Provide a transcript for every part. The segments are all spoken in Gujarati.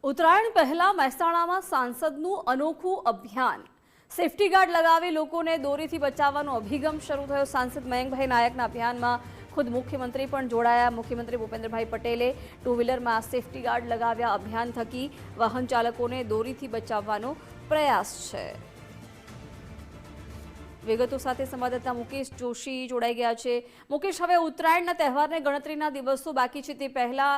ઉત્તરાયણ પહેલા મહેસાણામાં સાંસદનું અનોખું અભિયાન સેફટી ગાર્ડ લગાવી લોકોને દોરીથી બચાવવાનો અભિગમ શરૂ થયો। સાંસદ મયંકભાઈ નાયકના અભિયાનમાં ખુદ મુખ્યમંત્રી પણ જોડાયા। મુખ્યમંત્રી ભૂપેન્દ્રભાઈ પટેલે ટુ વ્હીલરમાં સેફટી ગાર્ડ લગાવ્યા। અભિયાન થકી વાહન ચાલકોને દોરીથી બચાવવાનો પ્રયાસ છે। વિગતો સાથે સંવાદદાતા મુકેશ જોશી જોડાઈ ગયા છે। મુકેશ, હવે ઉત્તરાયણના તહેવારને ગણતરીના દિવસો બાકી છે, તે પહેલા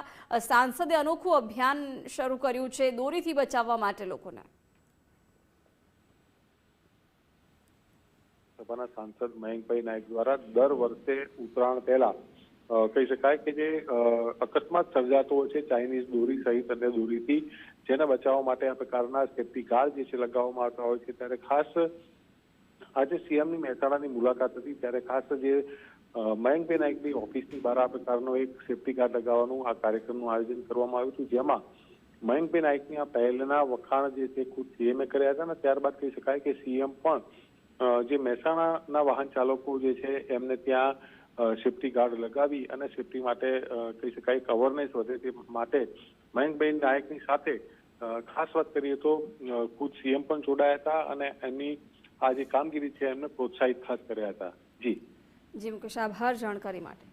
સાંસદે અનોખું અભિયાન શરૂ કર્યું છે દોરીથી બચાવવા માટે લોકોને। સભાના સાંસદ મયંકભાઈ નાયક દ્વારા દર વર્ષે ઉત્તરાયણ પહેલા કહી શકાય કે જે અકસ્માત સર્જાતો હોય છે ચાઇનીઝ દોરી સહિત અન્ય દોરીથી, જેને બચાવવા માટે આ પ્રકારના સેફટી ગાર્ડ જે છે લગાવવામાં આવતા હોય છે। ત્યારે ખાસ આજે સીએમની મહેસાણાની મુલાકાત હતી, ત્યારે ખાસ જે મયંકભાઈ નાયકની ઓફિસની બહાર આ પ્રકારનો એક સેફટી ગાર્ડ લગાવવાનું આ કાર્યક્રમનું આયોજન કરવામાં આવ્યું હતું, જેમાં મયંકભાઈ નાયકની આ પહેલના વખાણ જે છે ખુદ સીએમએ કર્યા હતા અને ત્યારબાદ કહી શકાય કે સીએમ પણ જે મહેસાણાના વાહન ચાલકો જે છે એમને ત્યાં સેફટી ગાર્ડ લગાવી અને સેફટી માટે કહી શકાય કે અવેરનેસ વધે તે માટે મયંકભાઈ નાયકની સાથે ખાસ વાત કરીએ તો ખુદ સીએમ પણ જોડાયા હતા અને એમની આ જે કામગીરી છે એમને પ્રોત્સાહિત ખાસ કર્યા હતા। જી મુકેશ, આભાર જાણકારી માટે।